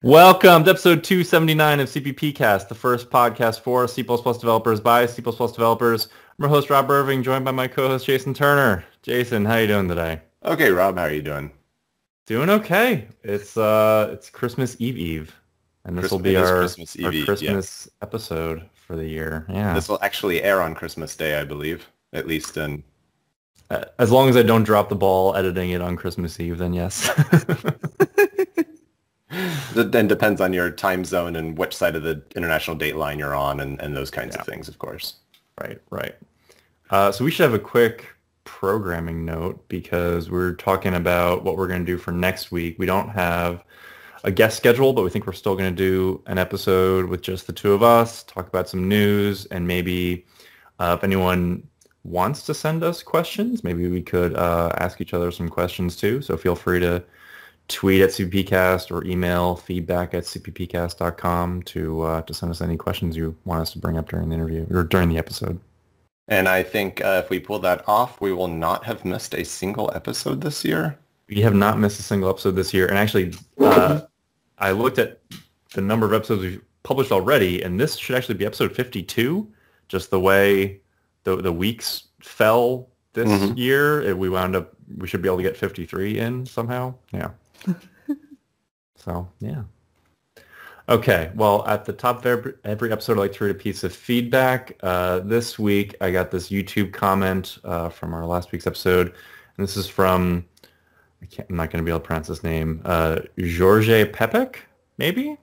Welcome to episode 279 of CppCast, the first podcast for C++ developers by C++ developers. I'm your host, Rob Irving, joined by my co-host, Jason Turner. Jason, how you doing today? Okay, Rob, how are you doing? Doing okay. It's Christmas Eve, and this will be our Christmas episode for the year. Yeah. This will actually air on Christmas Day, I believe, at least in... As long as I don't drop the ball editing it on Christmas Eve, then yes. It then depends on your time zone and which side of the international date line you're on and those kinds of things, of course. Right. So we should have a quick programming note because we're talking about what we're going to do for next week. We don't have a guest schedule, but we think we're still going to do an episode with just the two of us, talk about some news, and maybe if anyone wants to send us questions, maybe we could ask each other some questions too. So feel free to tweet at CppCast or email feedback@cppcast.com to send us any questions you want us to bring up during the interview or during the episode. And I think if we pull that off, we will not have missed a single episode this year. We have not missed a single episode this year. And actually, I looked at the number of episodes we've published already, and this should actually be episode 52, just the way the weeks fell this year. We should be able to get 53 in somehow. Yeah. So, yeah. Okay, well, at the top of every episode, I like to read a piece of feedback. This week, I got this YouTube comment from our last week's episode, and this is from, I'm not going to be able to pronounce his name, George Pepek, maybe?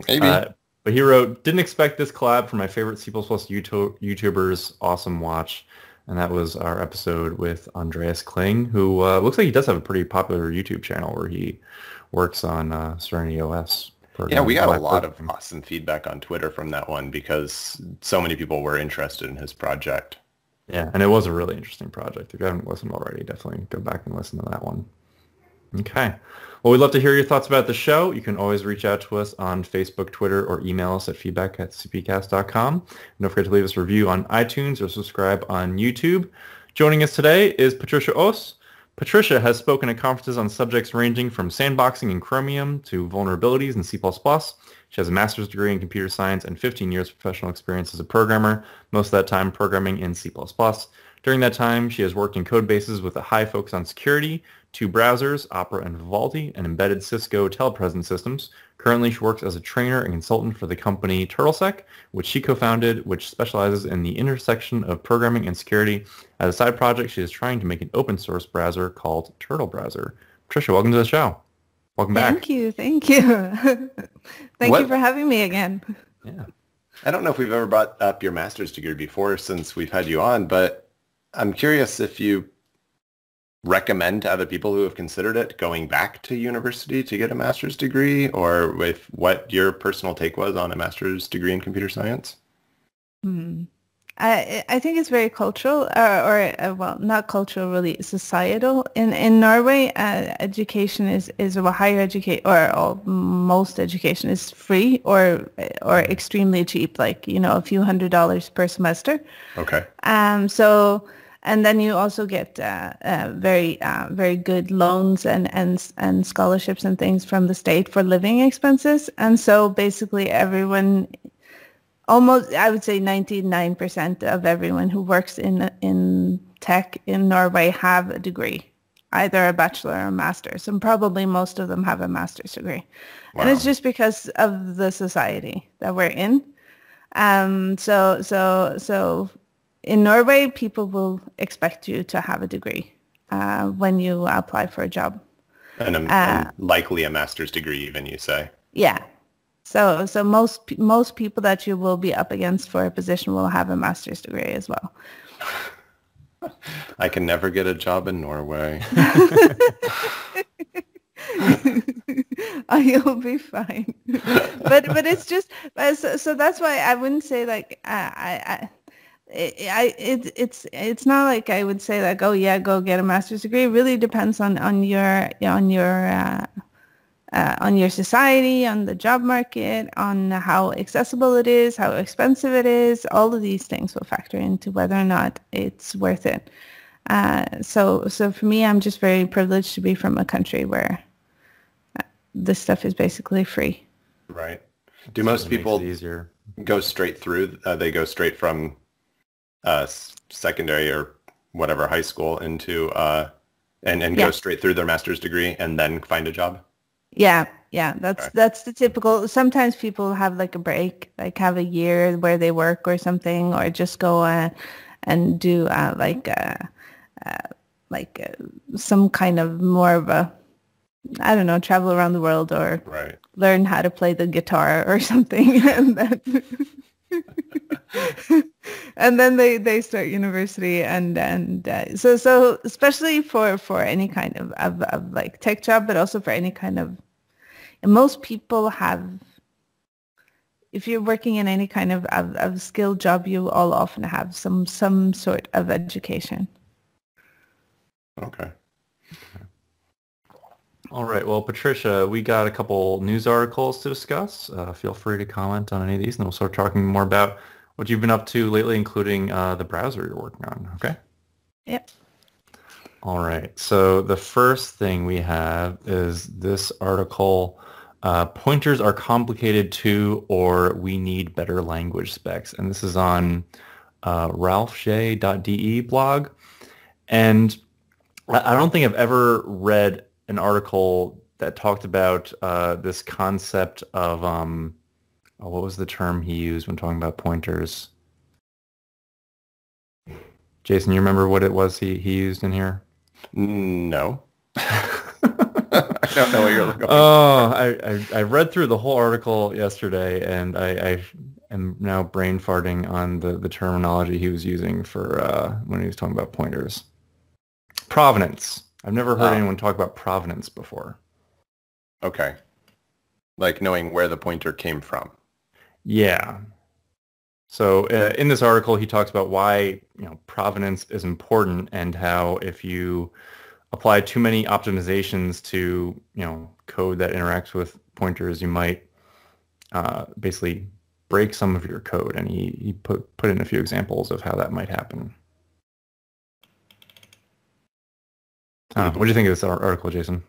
But he wrote, didn't expect this collab from my favorite C++ YouTubers, awesome watch. And that was our episode with Andreas Kling, who looks like he does have a pretty popular YouTube channel where he works on Serenity OS. Yeah, we got a lot of awesome feedback on Twitter from that one because so many people were interested in his project. Yeah, and it was a really interesting project. If you haven't listened already, definitely go back and listen to that one. Okay. Well, we'd love to hear your thoughts about the show. You can always reach out to us on Facebook, Twitter, or email us at feedback@cppcast.com. And don't forget to leave us a review on iTunes or subscribe on YouTube. Joining us today is Patricia Aas. Patricia has spoken at conferences on subjects ranging from sandboxing in Chromium to vulnerabilities in C++. She has a master's degree in computer science and 15 years of professional experience as a programmer, most of that time programming in C++. During that time, she has worked in code bases with a high focus on security, two browsers, Opera and Vivaldi, and embedded Cisco telepresence systems. Currently, she works as a trainer and consultant for the company TurtleSec, which she co-founded, which specializes in the intersection of programming and security. As a side project, she is trying to make an open source browser called TurtleBrowser. Patricia, welcome to the show. Welcome back. Thank you. Thank you for having me again. Yeah. I don't know if we've ever brought up your master's degree before since we've had you on, but I'm curious if you recommend to other people who have considered it going back to university to get a master's degree, or with what your personal take was on a master's degree in computer science? I think it's very cultural, well, not cultural, really societal. In Norway, education is higher education, or most education is free or extremely cheap, like a few $100s per semester. Okay. And then you also get very good loans and scholarships and things from the state for living expenses. And so basically everyone, almost I would say 99% of everyone who works in tech in Norway have a degree, either a bachelor or a master's, and probably most of them have a master's degree. Wow. And it's just because of the society that we're in. So in Norway, people will expect you to have a degree when you apply for a job. And likely a master's degree even, you say? Yeah. So most people that you will be up against for a position will have a master's degree as well. I can never get a job in Norway. Oh, you'll be fine. But it's just, so that's why I wouldn't say like, it's not like I would say like, oh yeah, go get a master's degree. It really depends on your society, on the job market, on how accessible it is, how expensive it is. All of these things will factor into whether or not it's worth it. So for me, I'm just very privileged to be from a country where Mm-hmm. this stuff is basically free. Right. Do most people easier. Go straight through? They go straight from secondary or whatever high school into and go straight through their master's degree and then find a job? Yeah, that's the typical. Sometimes people have like a break, like have a year where they work or something, or just go and do some kind of more of a, I don't know, travel around the world or learn how to play the guitar or something, and then they start university and so especially for any kind of like tech job, but also for any kind of, and most people have, if you're working in any kind of skilled job, you all often have some sort of education. Okay. All right. Well, Patricia, we got a couple news articles to discuss. Feel free to comment on any of these, and we'll start talking more about what you've been up to lately, including the browser you're working on. Okay? Yep. All right. So the first thing we have is this article, Pointers Are Complicated Too, or We Need Better Language Specs. And this is on ralphj.de blog. And I don't think I've ever read an article that talked about this concept of, what was the term he used when talking about pointers? Jason, you remember what it was he used in here? No. I don't know what you're looking for. Oh, I read through the whole article yesterday, and I am now brain farting on the terminology he was using for when he was talking about pointers. Provenance. I've never heard anyone talk about provenance before. Okay. Like knowing where the pointer came from. Yeah. So in this article, he talks about why provenance is important and how if you apply too many optimizations to code that interacts with pointers, you might basically break some of your code. And he put in a few examples of how that might happen. What do you think of this article, Jason?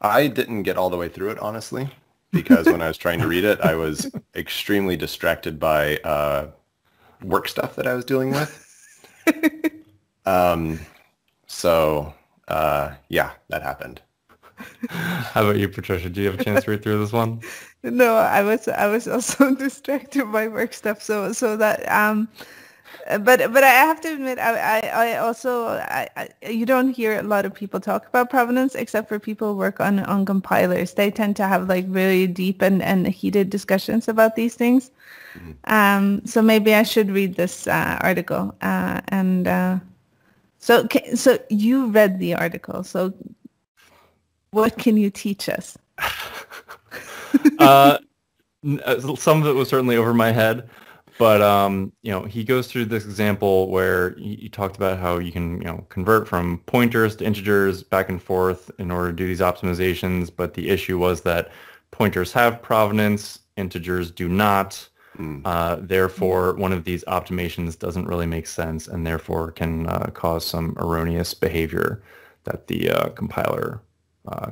I didn't get all the way through it, honestly, because when I was trying to read it, I was extremely distracted by work stuff that I was dealing with. Yeah, that happened. How about you, Patricia? Do you have a chance to read through this one? No, I was also distracted by work stuff. So that but I have to admit, I also you don't hear a lot of people talk about provenance except for people who work on compilers. They tend to have like really deep and heated discussions about these things. Mm-hmm. So maybe I should read this article. So you read the article. So what can you teach us? Some of it was certainly over my head. But, he goes through this example where he talked about how you can, convert from pointers to integers back and forth in order to do these optimizations. But the issue was that pointers have provenance, integers do not. Therefore, one of these optimizations doesn't really make sense and therefore can cause some erroneous behavior that the compiler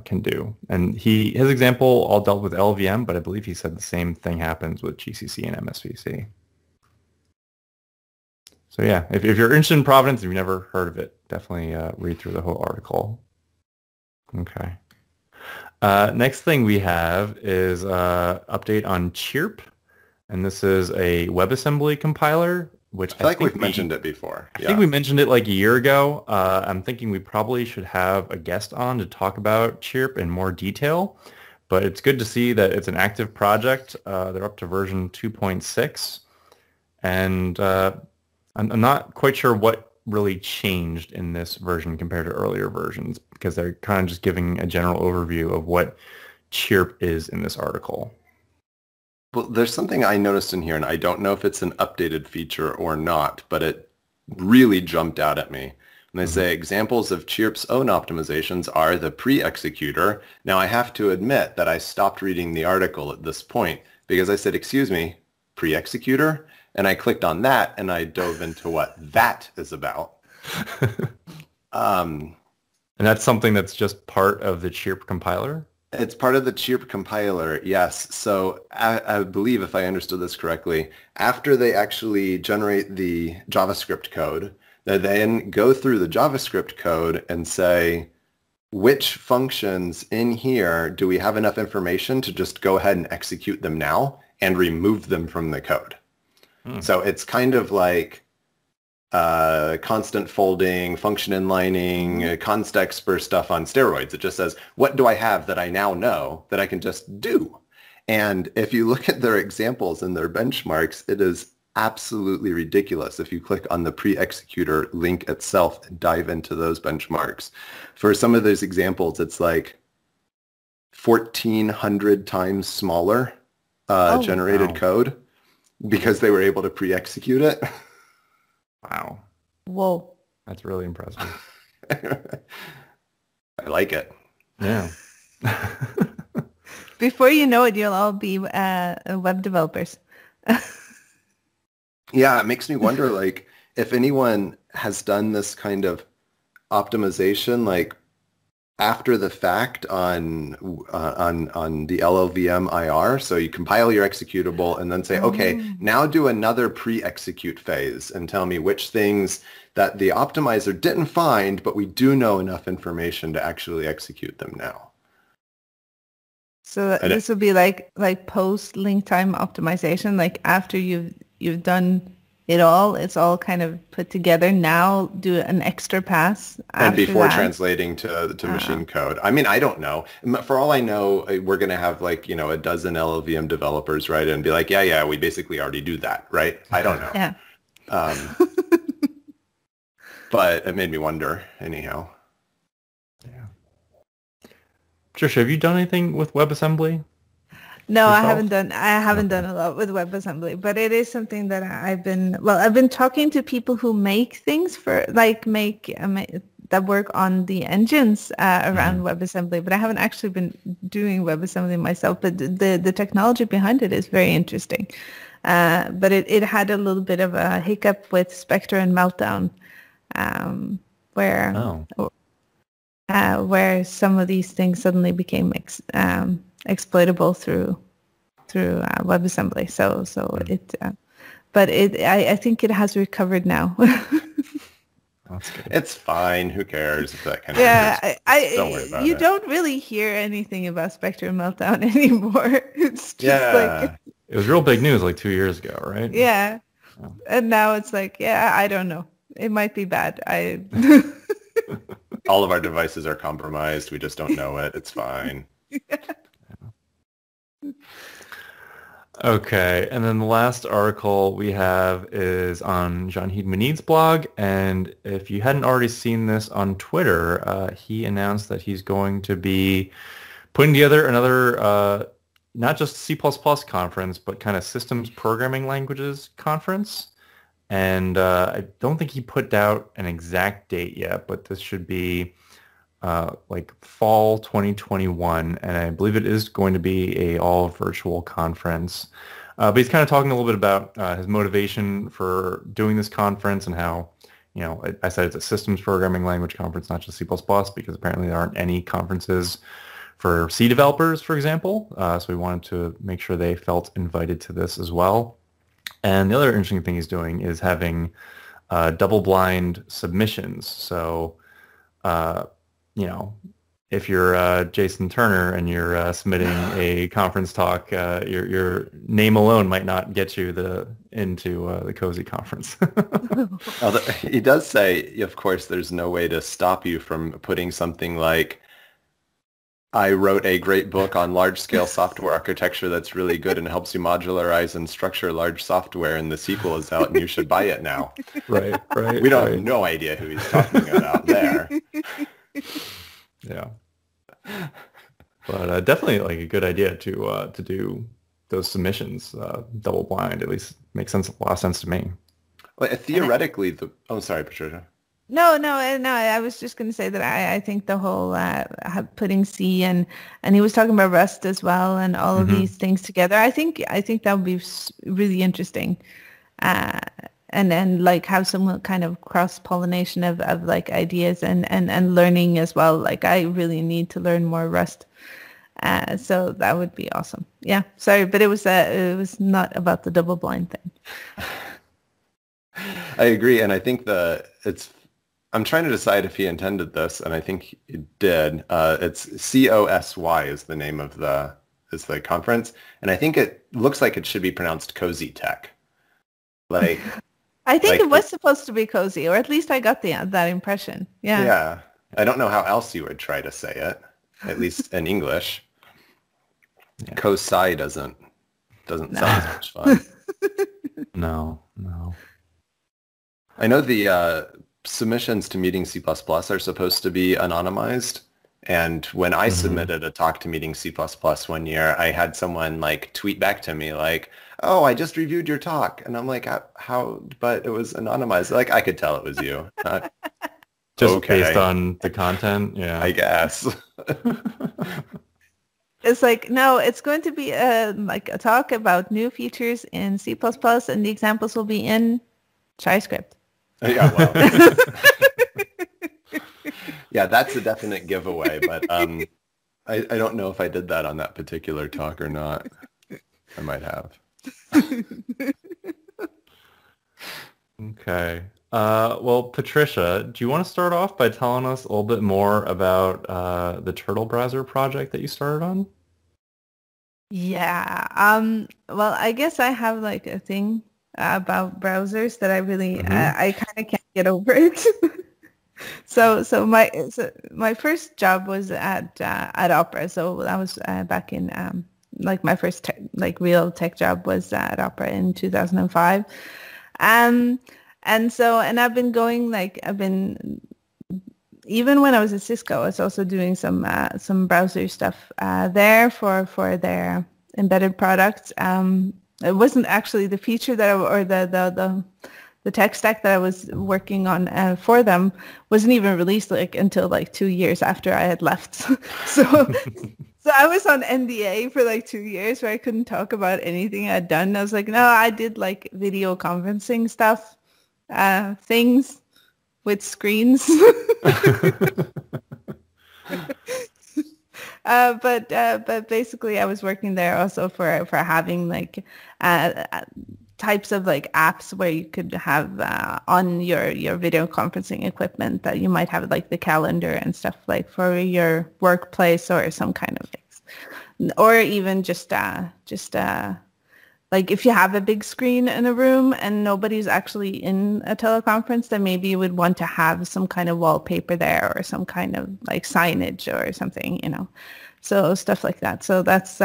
can do. And his example all dealt with LVM, but I believe he said the same thing happens with GCC and MSVC. So yeah, if you're interested in provenance and you've never heard of it, definitely read through the whole article. Okay. Next thing we have is update on Cheerp, and this is a WebAssembly compiler, which I feel like we've mentioned it before. I think we mentioned it like a year ago. I'm thinking we probably should have a guest on to talk about Cheerp in more detail, but it's good to see that it's an active project. They're up to version 2.6, and I'm not quite sure what really changed in this version compared to earlier versions, because they're kind of just giving a general overview of what Cheerp is in this article. Well, there's something I noticed in here, and I don't know if it's an updated feature or not, but it really jumped out at me. And they say examples of Cheerp's own optimizations are the pre-executor. Now, I have to admit that I stopped reading the article at this point because I said, excuse me, pre-executor? And I clicked on that, and I dove into what that is about. And that's something that's just part of the Cheerp compiler? It's part of the Cheerp compiler, yes. So I believe, if I understood this correctly, after they actually generate the JavaScript code, they then go through the JavaScript code and say, which functions in here do we have enough information to just go ahead and execute them now and remove them from the code? So it's kind of like constant folding, function inlining, const expr stuff on steroids. It just says, what do I have that I now know that I can just do? And if you look at their examples and their benchmarks, it is absolutely ridiculous. If you click on the pre-executor link itself and dive into those benchmarks, for some of those examples, it's like 1,400 times smaller generated code because they were able to pre-execute it. Wow. Whoa. That's really impressive. I like it. Yeah. Before you know it, you'll all be web developers. Yeah, it makes me wonder, like, if anyone has done this kind of optimization, like, after the fact on the LLVM IR. So you compile your executable and then say, okay, now do another pre-execute phase and tell me which things that the optimizer didn't find, but we do know enough information to actually execute them now. So this will be like post link time optimization, like after you've done it all, it's all kind of put together. Now do an extra pass and before that. Translating to machine code. I mean, I don't know. For all I know, we're going to have like, you know, a dozen LLVM developers, right? And be like, yeah, we basically already do that, right? I don't know. Yeah. But it made me wonder anyhow. Yeah. Patricia, have you done anything with WebAssembly? No, yourself? I haven't done a lot with WebAssembly, but it is something that I've been talking to people who make things for that work on the engines around WebAssembly, but I haven't actually been doing WebAssembly myself. But the technology behind it is very interesting. But it had a little bit of a hiccup with Spectre and Meltdown, where some of these things suddenly became exploitable through WebAssembly. I think it has recovered now. That's good. It's fine. Who cares if that kind of don't worry about you it. don't really hear anything about Spectre and Meltdown anymore. It's just like it was real big news like 2 years ago, right? Yeah. And now it's like, I don't know. It might be bad. All of our devices are compromised. We just don't know it. It's fine. Okay, and then the last article we have is on Jean-Hid Manid's blog, and if you hadn't already seen this on Twitter, he announced that he's going to be putting together another, not just C++ conference, but kind of systems programming languages conference. And I don't think he put out an exact date yet, but this should be like fall 2021, and I believe it is going to be a all virtual conference. But he's kind of talking a little bit about his motivation for doing this conference and how, you know, I said it's a systems programming language conference, not just C++, because apparently there aren't any conferences for C developers, for example. So we wanted to make sure they felt invited to this as well. And the other interesting thing he's doing is having double-blind submissions. So, you know, if you're Jason Turner and you're submitting a conference talk, your name alone might not get you into the Cozy conference. He does say, of course, there's no way to stop you from putting something like, I wrote a great book on large-scale software architecture that's really good and helps you modularize and structure large software, and the sequel is out and you should buy it now. Right. We don't have no idea who he's talking about there. Yeah. But definitely like a good idea to do those submissions double blind. At least makes a lot of sense to me. Well, theoretically, sorry, Patricia. No. I was just going to say that I think the whole putting C and he was talking about Rust as well and all of these things together. I think that would be really interesting, and then like have some kind of cross pollination of like ideas and learning as well. Like I really need to learn more Rust, So that would be awesome. Yeah, sorry, but it was not about the double blind thing. I agree, and I think I'm trying to decide if he intended this, and I think he did. It's COSY is the name of the conference, and I think it looks like it should be pronounced Cozy Tech. Like, I think it was supposed to be cozy, or at least I got that impression. Yeah. Yeah. I don't know how else you would try to say it, at least in English. Yeah. Cozy doesn't sound as much fun. No. I know the submissions to Meeting C++ are supposed to be anonymized. And when I submitted a talk to Meeting C++ one year, I had someone like tweet back to me like, "Oh, I just reviewed your talk." And I'm like, how? But it was anonymized. Like, I could tell it was you. Just based on the content? Yeah. I guess. It's like, no, it's going to be like a talk about new features in C++, and the examples will be in TriScript. Yeah, well. Yeah, that's a definite giveaway, but I don't know if I did that on that particular talk or not. I might have. Okay. Well, Patricia, do you want to start off by telling us a little bit more about the TurtleBrowser project that you started on? Yeah. Well, I guess I have like a thing about browsers that I really, I kind of can't get over it. So my first job was at Opera. So that was back in like my first real tech job was at Opera in 2005. And I've been going even when I was at Cisco, I was also doing some browser stuff there for their embedded products. It wasn't actually the feature that the tech stack that I was working on for them wasn't even released until 2 years after I had left. So I was on NDA for 2 years where I couldn't talk about anything I'd done. I was like, no, I did video conferencing stuff, things with screens. But basically I was working there also for having types of apps where you could have on your video conferencing equipment that you might have the calendar and stuff for your workplace or some kind of things, or even just if you have a big screen in a room and nobody's actually in a teleconference, then maybe you would want to have some kind of wallpaper there or some kind of signage or something, so stuff like that. So that's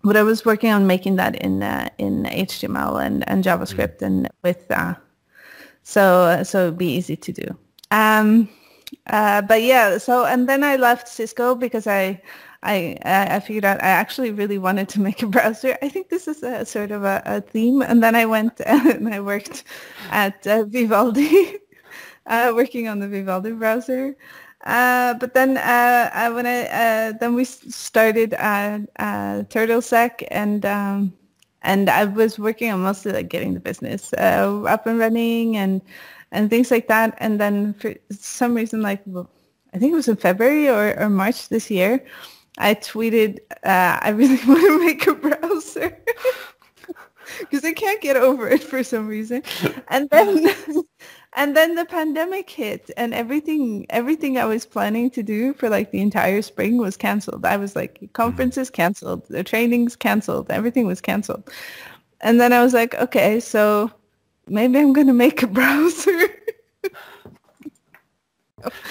what I was working on, making that in HTML and JavaScript and with so it'd be easy to do. But yeah, and then I left Cisco because I figured out I actually really wanted to make a browser. I think this is a sort of a theme. And then I went and I worked at Vivaldi, working on the Vivaldi browser. But then then we started TurtleSec, and I was working on mostly getting the business up and running and things like that. And then for some reason, I think it was in February or March this year, I tweeted, I really want to make a browser because I can't get over it for some reason. And then the pandemic hit, and everything I was planning to do for the entire spring was canceled. I was conferences canceled, the trainings canceled, everything was canceled. And then I was like, okay, so maybe I'm going to make a browser.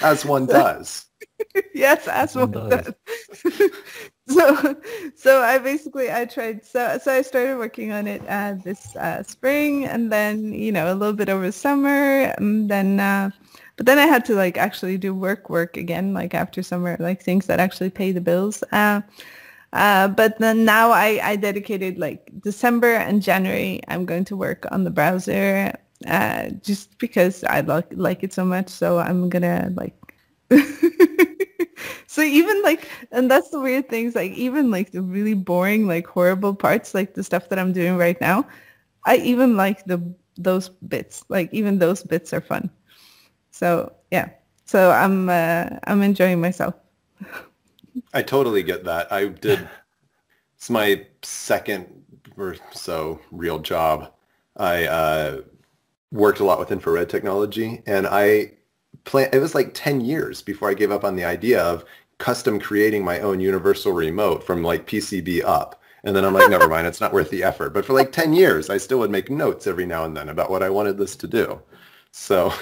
As one does. Yes, as one does. So I tried. So I started working on it this spring, and then a little bit over the summer, and then but then I had to actually do work again after summer, things that actually pay the bills. But then now I dedicated December and January. I'm going to work on the browser just because I like it so much. So I'm gonna So even and that's the weird things, even the really boring, horrible parts, the stuff that I'm doing right now, I even like those bits. Even those bits are fun. So yeah. So I'm enjoying myself. I totally get that. It's my second or so real job. I worked a lot with infrared technology, and it was like 10 years before I gave up on the idea of custom creating my own universal remote from like PCB up. And then I'm like, never mind, it's not worth the effort. But for like 10 years, I still would make notes every now and then about what I wanted this to do. So.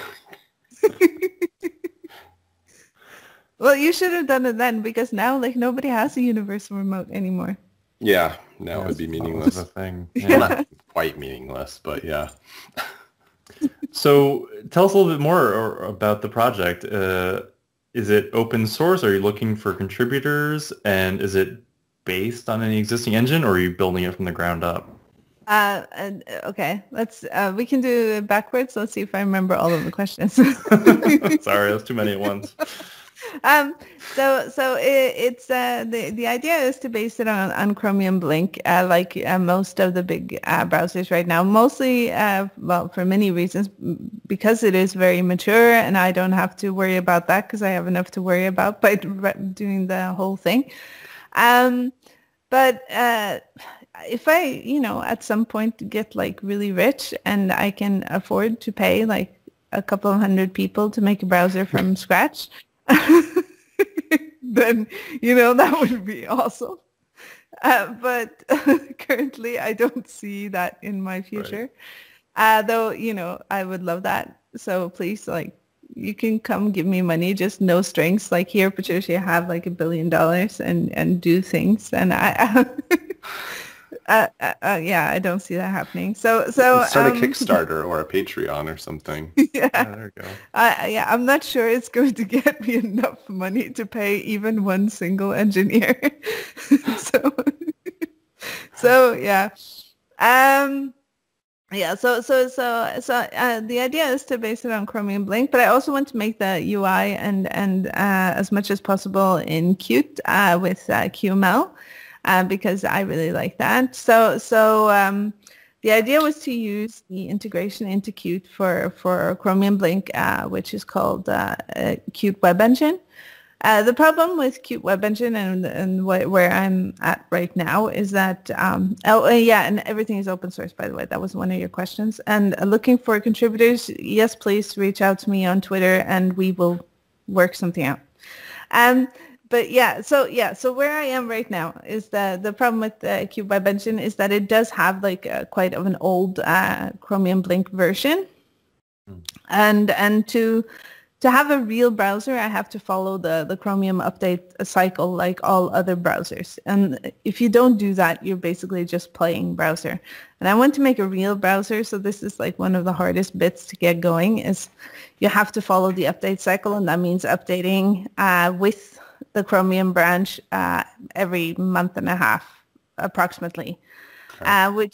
Well, you should have done it then, because now like nobody has a universal remote anymore. Yeah, now it would be meaningless. A thing. Yeah. Yeah. Not quite meaningless, but yeah. So tell us a little bit more about the project. Is it open source? Are you looking for contributors? And is it based on any existing engine, or are you building it from the ground up? Okay, we can do it backwards. Let's see if I remember all of the questions. Sorry, that's too many at once. It's the idea is to base it on Chromium Blink, like most of the big browsers right now. Mostly, well, for many reasons, because it is very mature, and I don't have to worry about that because I have enough to worry about by doing the whole thing. But if I, at some point get like really rich and I can afford to pay like a couple of hundred people to make a browser from scratch, then, that would be awesome. But currently I don't see that in my future. Right. Though, I would love that. So please, like, you can come give me money, just no strings. Like, here, Patricia, have like $1 billion and do things. And yeah, I don't see that happening. So start a Kickstarter or a Patreon or something. Yeah, there you go. Yeah, I'm not sure it's going to get me enough money to pay even one single engineer. So yeah. Yeah, so the idea is to base it on Chromium Blink, but I also want to make the UI and as much as possible in Qt with QML. Because I really like that. So the idea was to use the integration into Qt for Chromium Blink, which is called Qt Web Engine. The problem with Qt Web Engine and where I'm at right now is that, and everything is open source, by the way. That was one of your questions. And looking for contributors, yes, please reach out to me on Twitter and we will work something out. But so where I am right now is the problem with the Qt Web Engine is that it does have like quite of an old Chromium Blink version, and to have a real browser, I have to follow the Chromium update cycle like all other browsers. And if you don't do that, you're basically just playing browser. And I want to make a real browser, so this is like one of the hardest bits to get going. Is you have to follow the update cycle, and that means updating with the Chromium branch every month and a half, approximately. Okay.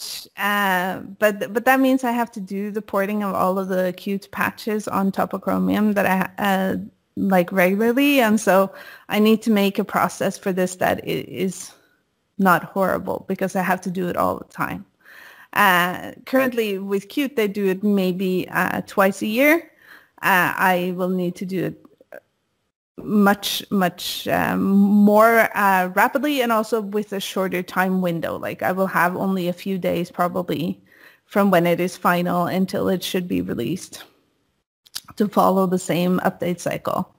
But that means I have to do the porting of all of the Qt patches on top of Chromium that I like regularly, and so I need to make a process for this that is not horrible because I have to do it all the time. Currently with Qt, they do it maybe twice a year. I will need to do it much more rapidly, and also with a shorter time window. Like, I will have only a few days probably from when it is final until it should be released to follow the same update cycle.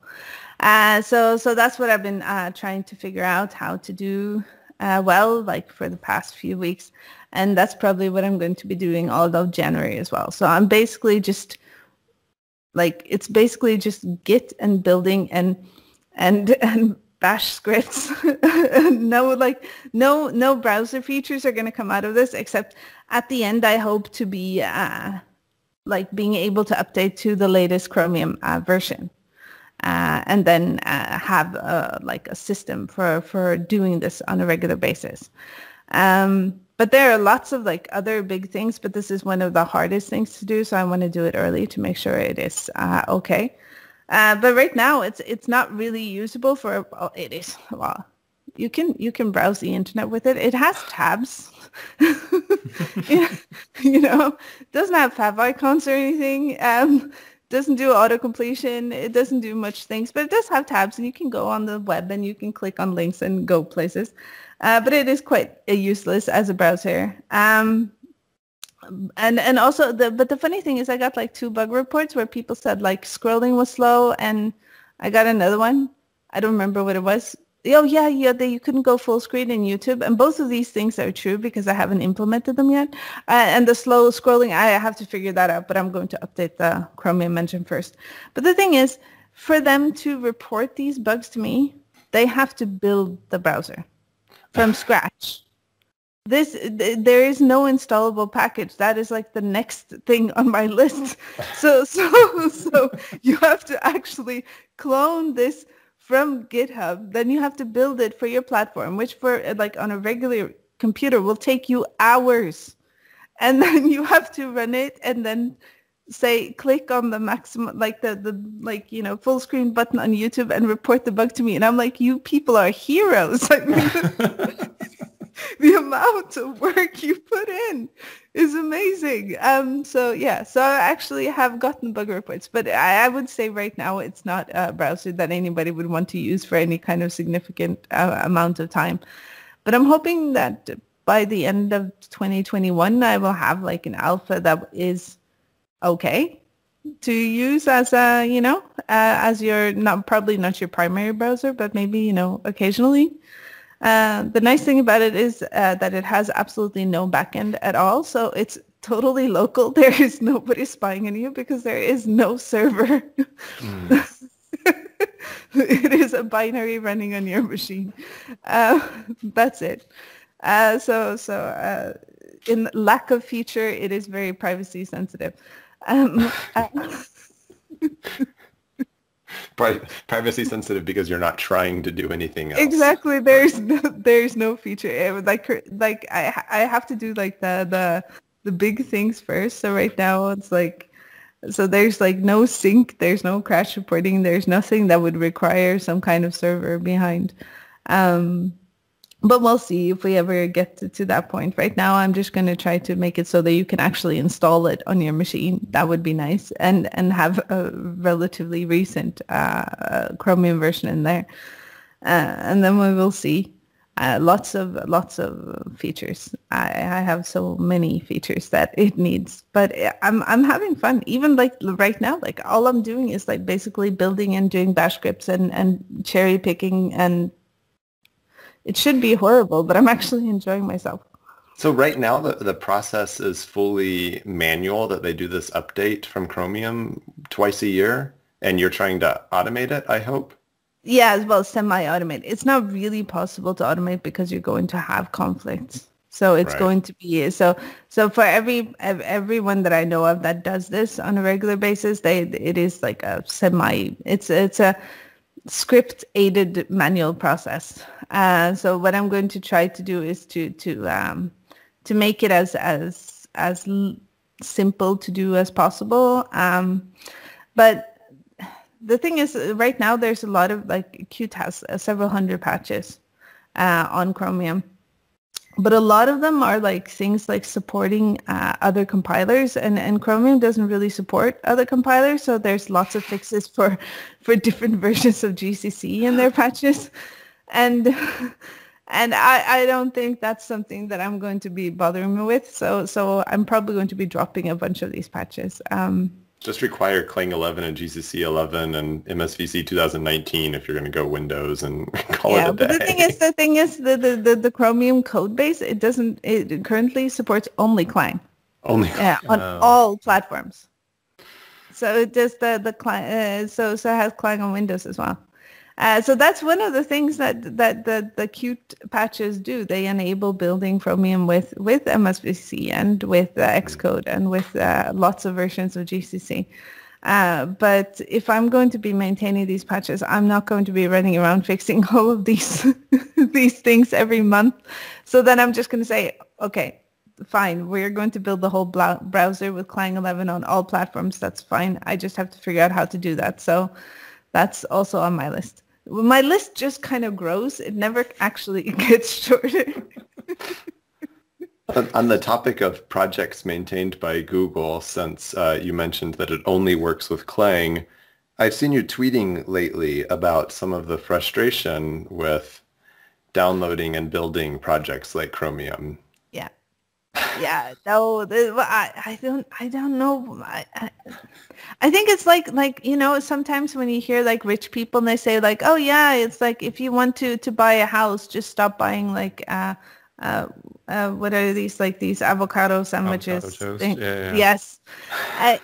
So that's what I've been trying to figure out how to do like for the past few weeks, and that's probably what I'm going to be doing all of January as well. So I'm basically just it's basically just Git and building and bash scripts. No browser features are going to come out of this, except at the end I hope to be being able to update to the latest Chromium version, and then have a system for doing this on a regular basis. But there are lots of other big things, but this is one of the hardest things to do, so I want to do it early to make sure it is okay. But right now it's not really usable for. Well, it is. Well, you can browse the internet with it. It has tabs. It doesn't have fav icons or anything. Doesn't do auto completion. It doesn't do much things, but it does have tabs, and you can go on the web and you can click on links and go places. But it is quite useless as a browser. And also but the funny thing is I got like 2 bug reports where people said like scrolling was slow, and I got another one. I don't remember what it was. Oh yeah, you couldn't go full screen in YouTube, and both of these things are true because I haven't implemented them yet. And the slow scrolling, I have to figure that out, but I'm going to update the Chromium engine first. But the thing is, for them to report these bugs to me, they have to build the browser from scratch. There is no installable package. That is like the next thing on my list. So you have to actually clone this from GitHub. Then you have to build it for your platform, which for like on a regular computer will take you hours. And then you have to run it and then say click on the maximum, like the full screen button on YouTube and report the bug to me. And I'm like, you people are heroes. I mean, the amount of work you put in is amazing. So I actually have gotten bug reports, but I would say right now it's not a browser that anybody would want to use for any kind of significant amount of time. But I'm hoping that by the end of 2021, I will have like an alpha that is okay to use as as your probably not your primary browser, but maybe occasionally. The nice thing about it is that it has absolutely no backend at all, so it's totally local. There is nobody spying on you because there is no server. It is a binary running on your machine. That's it. So in lack of feature, it is very privacy sensitive. Privacy sensitive because you're not trying to do anything else. Exactly. There's no feature. Like I have to do like the big things first. So right now it's like, so there's like no sync, there's no crash reporting, there's nothing that would require some kind of server behind. But we'll see if we ever get to that point. Right now, I'm just going to try to make it so that you can actually install it on your machine. That would be nice, and have a relatively recent Chromium version in there. And then we will see lots of features. I have so many features that it needs, but I'm having fun. Even like right now, like all I'm doing is like basically building and doing bash scripts and cherry picking, and it should be horrible, but I'm actually enjoying myself. So right now, the process is fully manual, that they do this update from Chromium twice a year, and you're trying to automate it, I hope? Yeah, as well, semi-automate. It's not really possible to automate because you're going to have conflicts. So it's going to be, so for everyone that I know of that does this on a regular basis, it is like a it's a script aided manual process. So what I'm going to try to do is to make it as simple to do as possible. But the thing is, right now there's a lot of like Qt has several hundred patches on Chromium. But a lot of them are like things like supporting other compilers, and Chromium doesn't really support other compilers, so there's lots of fixes for different versions of GCC in their patches, and I don't think that's something that I'm going to be bothering me with. So I'm probably going to be dropping a bunch of these patches. Just require Clang 11 and GCC 11 and MSVC 2019 if you're going to go Windows and call it a day. But the thing is, the Chromium code base, it currently supports only Clang. Only on all platforms. So it does the Clang, so it has Clang on Windows as well. So that's one of the things that the Qt patches do. They enable building Chromium with MSVC and with Xcode and with lots of versions of GCC. But if I'm going to be maintaining these patches, I'm not going to be running around fixing all of these these things every month. So then I'm just going to say, okay, fine, we're going to build the whole browser with Clang 11 on all platforms. That's fine. I just have to figure out how to do that. So that's also on my list. My list just kind of grows. It never actually gets shorter. On the topic of projects maintained by Google, since you mentioned that it only works with Clang, I've seen you tweeting lately about some of the frustration with downloading and building projects like Chromium. Yeah. Yeah, no, I don't know. I think it's like, you know, sometimes when you hear like rich people and they say like, oh yeah, it's like if you want to buy a house, just stop buying like what are these, like these avocado sandwiches? Avocado toast? Yeah. Yes.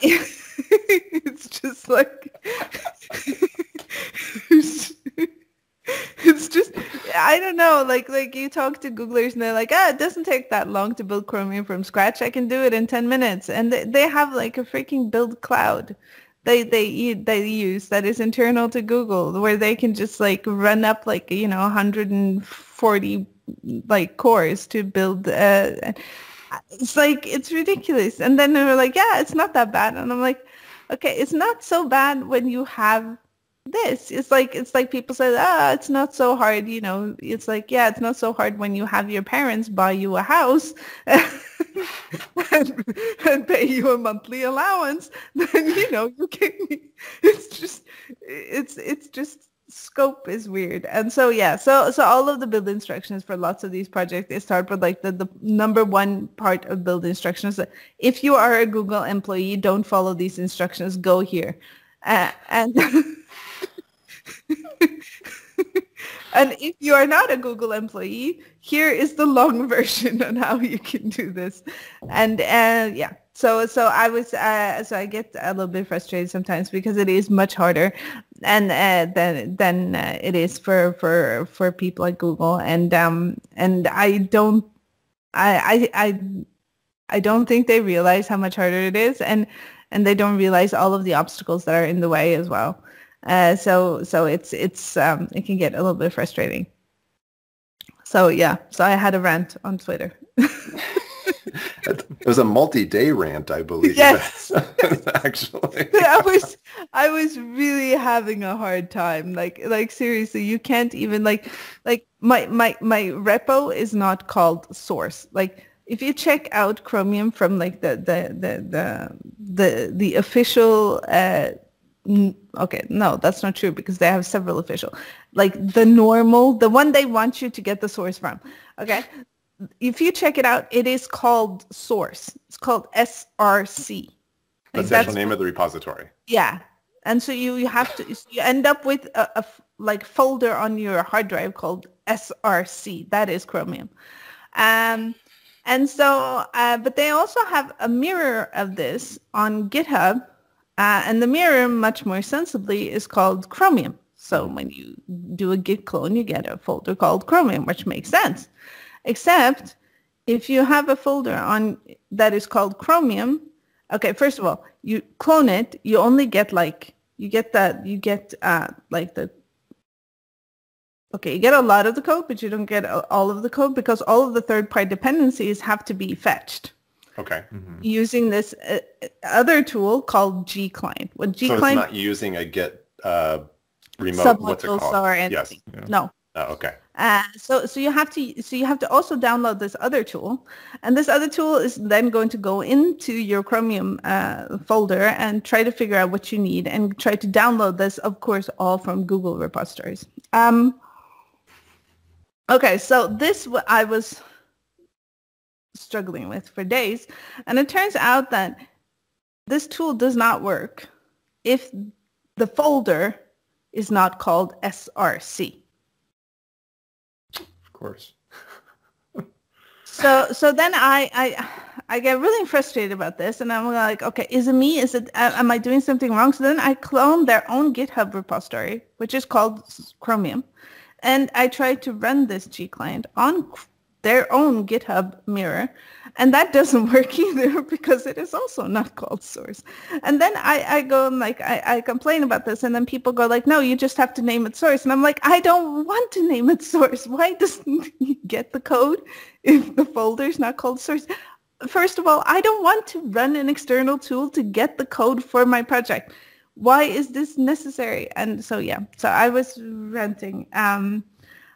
It's just like it's just, I don't know, like you talk to Googlers and they're like, it doesn't take that long to build Chromium from scratch. I can do it in 10 minutes. And they have like a freaking build cloud they use that is internal to Google, where they can just like run up like, you know, 140 like cores to build. It's like, it's ridiculous. And then they're like, yeah, it's not that bad. And I'm like, okay, it's not so bad when you have this. It's like people say, it's not so hard, you know. It's like, yeah, it's not so hard when you have your parents buy you a house and pay you a monthly allowance. Then, you know, you can. It's just scope is weird. And so yeah, so all of the build instructions for lots of these projects, they start with like the number one part of build instructions. If you are a Google employee, don't follow these instructions. Go here, and. And if you are not a Google employee, here is the long version on how you can do this. And yeah, so I was so I get a little bit frustrated sometimes because it is much harder and than it is for people at Google. And I don't think they realize how much harder it is, and they don't realize all of the obstacles that are in the way as well. So it's it can get a little bit frustrating. So yeah, so I had a rant on Twitter. It was a multi-day rant, I believe. Yes, actually. I was really having a hard time. Like seriously, you can't even like my repo is not called source. Like if you check out Chromium from like the official. Okay, no, that's not true because they have several official. Like the one they want you to get the source from. Okay, if you check it out, it is called source. It's called SRC. That's the actual name of the repository. Yeah, and so you have to, you end up with a like folder on your hard drive called SRC. That is Chromium. And so, but they also have a mirror of this on GitHub. And the mirror, much more sensibly, is called Chromium. So when you do a Git clone, you get a folder called Chromium, which makes sense. Except if you have a folder on that is called Chromium, okay, first of all, you clone it, you only get like, you get a lot of the code, but you don't get all of the code because all of the third-party dependencies have to be fetched. Okay. Mm-hmm. Using this other tool called gclient. What gclient? So it's not using a Git remote. What's it called? Or anything. Yes. Yeah. No. Oh, okay. So you have to also download this other tool, and this other tool is then going to go into your Chromium folder and try to figure out what you need and try to download this, of course, all from Google repositories. Okay, so this I was struggling with for days, and it turns out that this tool does not work if the folder is not called SRC. Of course. So then I get really frustrated about this, and I'm like, okay, is it me? Am I doing something wrong? So then I clone their own GitHub repository, which is called Chromium, and I tried to run this gclient on their own GitHub mirror, and that doesn't work either because it is also not called source. And then I go and like I complain about this, and then people go like, no, you just have to name it source. And I'm like, I don't want to name it source. Why doesn't you get the code if the folder is not called source? First of all, I don't want to run an external tool to get the code for my project. Why is this necessary? And so yeah, so I was ranting.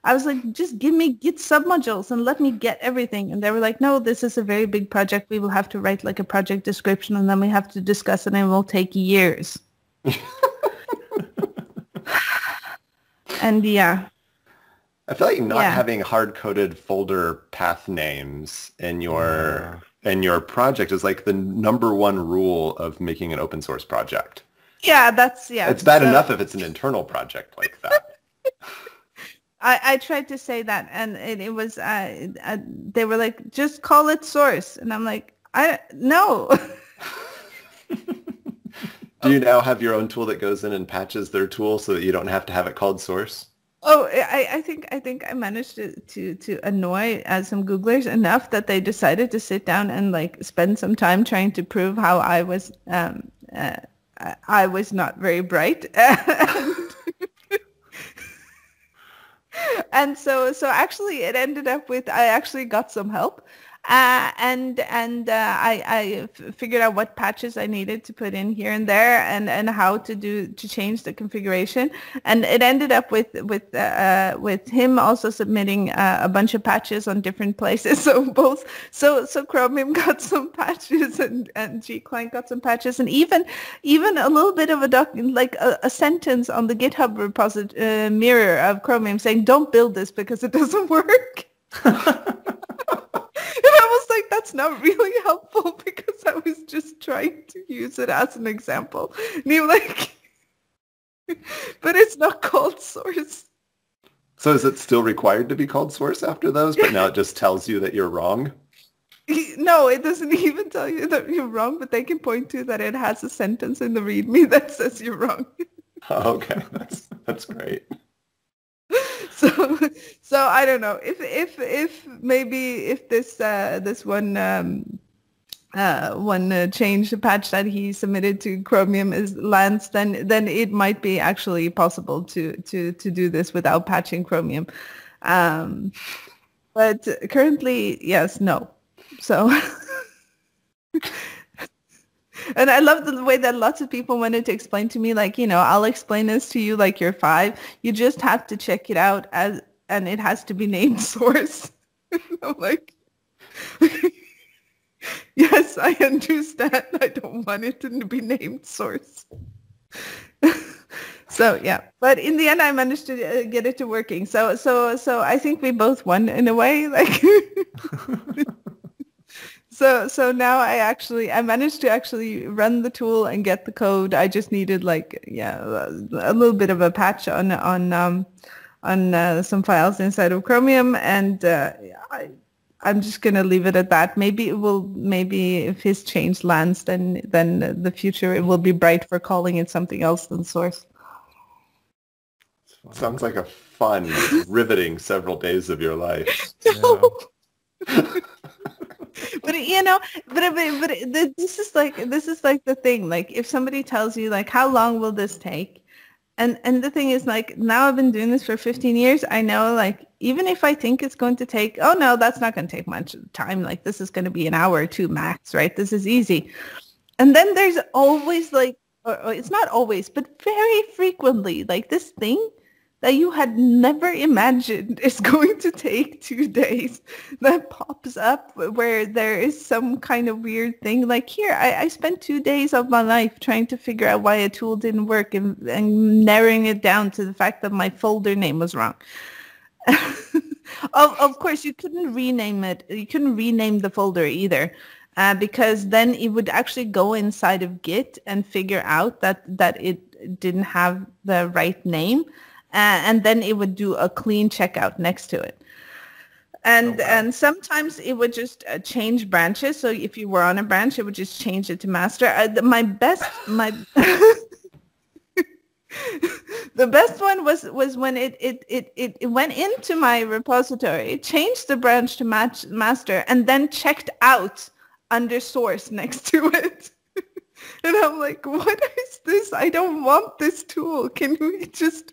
I was like, just give me Git submodules and let me get everything. And they were like, no, this is a very big project. We will have to write like a project description and then we have to discuss it and it will take years. And yeah. I feel like not having hard-coded folder path names in your project is like the number one rule of making an open source project. Yeah, It's bad enough if it's an internal project like that. I tried to say that, and it was they were like, just call it source, and I'm like, no. Do you now have your own tool that goes in and patches their tool so that you don't have to have it called source? Oh, I think I managed to annoy some Googlers enough that they decided to sit down and like spend some time trying to prove how I was not very bright. And so actually it ended up with I actually got some help. And I figured out what patches I needed to put in here and there, and how to change the configuration, and it ended up with him also submitting a bunch of patches on different places. So Chromium got some patches, and G-Client got some patches, and even a little bit of a sentence on the GitHub repository mirror of Chromium saying, "Don't build this because it doesn't work." And I was like, that's not really helpful because I was just trying to use it as an example. And he was like, but it's not called source. So is it still required to be called source after those, but now it just tells you that you're wrong? No, it doesn't even tell you that you're wrong, but they can point to that it has a sentence in the README that says you're wrong. Oh, okay, that's great. So I don't know if this one change, the patch that he submitted to Chromium lands, then it might be actually possible to do this without patching Chromium. But currently, yes, no. So. And I love the way that lots of people wanted to explain to me, like, I'll explain this to you like you're 5. You just have to check it out and it has to be named source. I'm like, yes, I understand. I don't want it to be named source. So yeah, but in the end, I managed to get it to working. So I think we both won in a way, like. So now I managed to actually run the tool and get the code. I just needed a little bit of a patch on some files inside of Chromium, and I'm just gonna leave it at that. Maybe if his change lands, then the future it will be bright for calling it something else than source. Sounds like a fun, riveting several days of your life. Yeah. But this is like the thing. Like, if somebody tells you like, how long will this take? And the thing is, like, now I've been doing this for 15 years. I know, like, even if I think it's going to take, oh no, that's not going to take much time. Like, this is going to be an hour or 2 max, right? This is easy. And then there's always like, or it's not always, but very frequently, like this thing that you had never imagined is going to take 2 days that pops up where there is some kind of weird thing. Like here, I spent 2 days of my life trying to figure out why a tool didn't work and narrowing it down to the fact that my folder name was wrong. Of course, you couldn't rename it. You couldn't rename the folder either. Because then it would actually go inside of Git and figure out that it didn't have the right name. And then it would do a clean checkout next to it. And sometimes it would just change branches. So if you were on a branch, it would just change it to master. The best one was when it went into my repository, changed the branch to master, and then checked out under source next to it. And I'm like, what is this? I don't want this tool. Can we just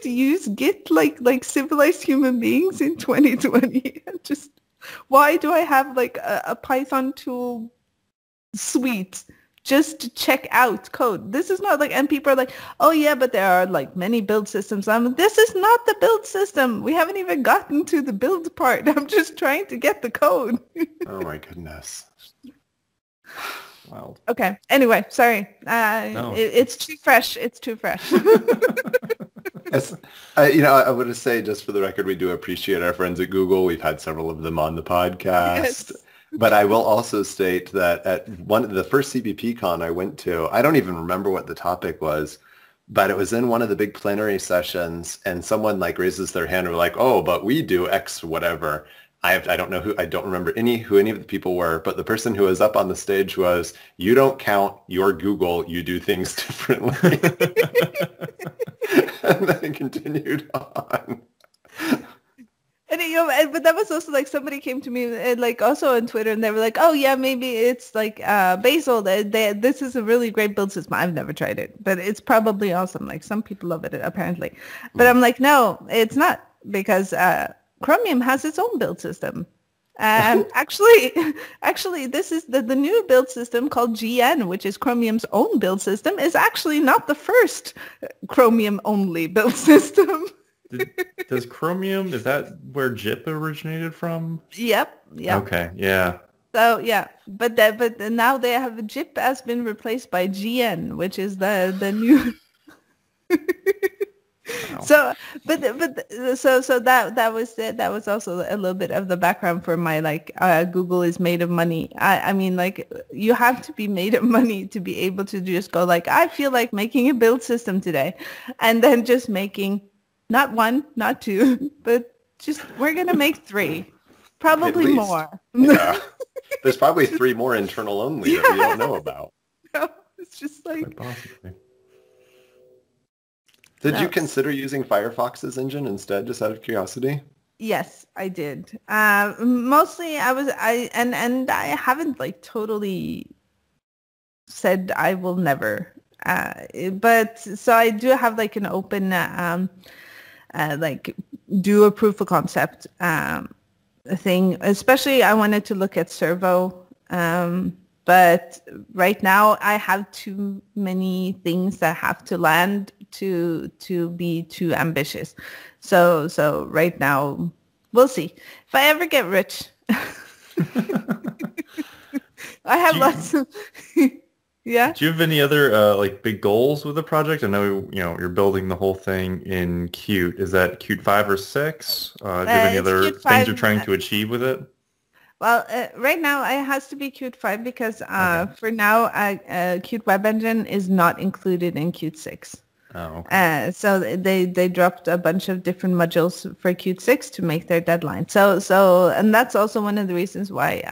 use Git like civilized human beings in 2020? Why do I have like a Python tool suite just to check out code. This is not like, and people are like, oh yeah, but there are like many build systems. This is not the build system. We haven't even gotten to the build part. I'm just trying to get the code. Oh my goodness. Wild. Okay. Anyway, sorry. No. It's too fresh. It's too fresh. Yes. I want to say, just for the record, we do appreciate our friends at Google. We've had several of them on the podcast. Yes. But I will also state that at the first CppCon I went to, I don't even remember what the topic was, but it was in one of the big plenary sessions, and someone like raises their hand and were like, oh, but we do X whatever. I don't know I don't remember who any of the people were, but the person who was up on the stage was, you don't count, you're Google, you do things differently. And then it continued on. And but that was also like somebody came to me and like also on Twitter, and they were like, oh yeah, maybe it's like Bazel. This is a really great build system. I've never tried it, but it's probably awesome. Like some people love it apparently, but I'm like, no, it's not, because Chromium has its own build system. And actually, this is the new build system called GN, which is Chromium's own build system, is actually not the first Chromium only build system. Does Chromium, is that where JIP originated from? Yep. Okay, yeah. So yeah, but now they have JIP has been replaced by GN, which is the new. Wow. So that was it. That was also a little bit of the background for my Google is made of money. I mean, like, you have to be made of money to be able to just go like, I feel like making a build system today, and then just making not one, not two, but just we're gonna make 3, probably more. Yeah. There's probably 3 more internal only that we don't know about. No, it's just like. Quite possibly. Did you consider using Firefox's engine instead, just out of curiosity? Yes, I did. Mostly I haven't like totally said I will never. But so I do have like an open like do a proof of concept thing. Especially I wanted to look at servo. But right now I have too many things that have to land to be too ambitious. So right now we'll see. If I ever get rich, I have lots of yeah. Do you have any other like big goals with the project? I know you're building the whole thing in Qt. Is that Qt 5 or 6? Do you have any other things you're trying to achieve with it? Well, right now it has to be Qt 5 because for now Qt Web Engine is not included in Qt 6. Oh, okay. So they dropped a bunch of different modules for Qt 6 to make their deadline. So and that's also one of the reasons why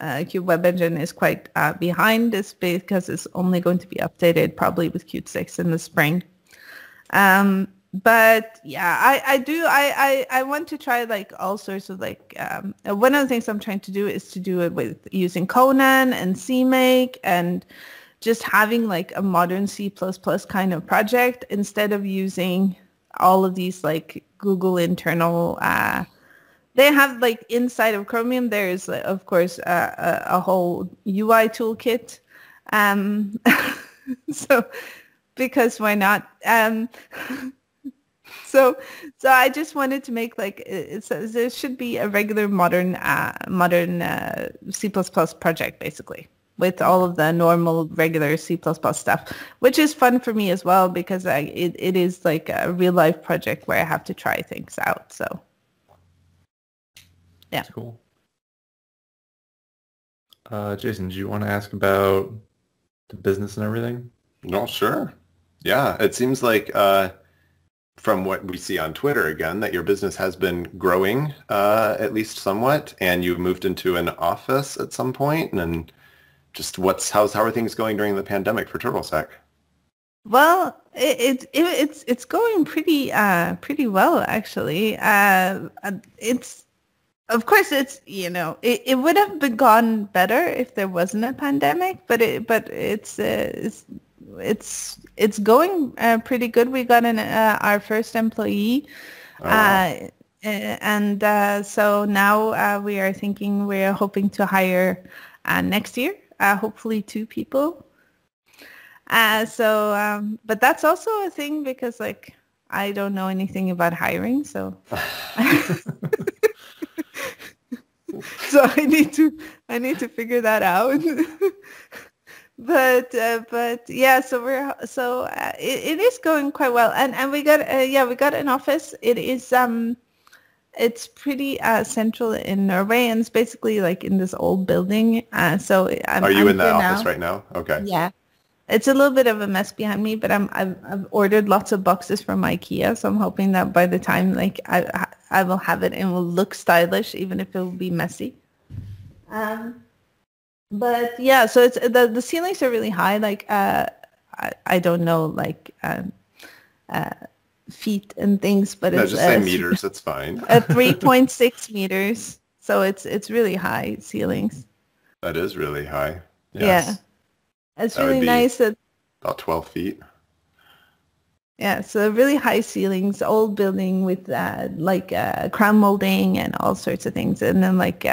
Qt Web Engine is quite behind, is because it's only going to be updated probably with Qt 6 in the spring. But yeah, I want to try like all sorts of like one of the things I'm trying to do is to do it with using Conan and CMake and just having like a modern C++ kind of project instead of using all of these like Google internal. They have like inside of Chromium there is of course a whole UI toolkit. So because why not? So I just wanted to make like there should be a regular modern C++ project basically with all of the normal regular C++ stuff, which is fun for me as well because it is like a real life project where I have to try things out. So yeah, that's cool. Jason, do you want to ask about the business and everything? No, sure. Yeah, it seems like from what we see on Twitter again, that your business has been growing at least somewhat, and you moved into an office at some point, and just how are things going during the pandemic for TurtleSec? Well, it's going pretty well actually. It's of course it would have gone better if there wasn't a pandemic, but it's going pretty good. We got our first employee, and so now we are hoping to hire next year. hopefully 2 people. But that's also a thing because like I don't know anything about hiring, so so I need to figure that out. But yeah, it is going quite well, and we got an office. It is it's pretty central in Norway, and it's basically like in this old building. Are you in that office right now? Okay. Yeah. It's a little bit of a mess behind me, but I've ordered lots of boxes from IKEA, so I'm hoping that by the time like I will have it and it will look stylish, even if it will be messy. But yeah, so it's the ceilings are really high. Like I don't know like feet and things, but no, it's just say meters. It's fine. 3.6 meters, so it's really high ceilings. That is really high. Yes. Yeah. It's really nice that about 12 feet. Yeah, so really high ceilings, old building with crown molding and all sorts of things, and then like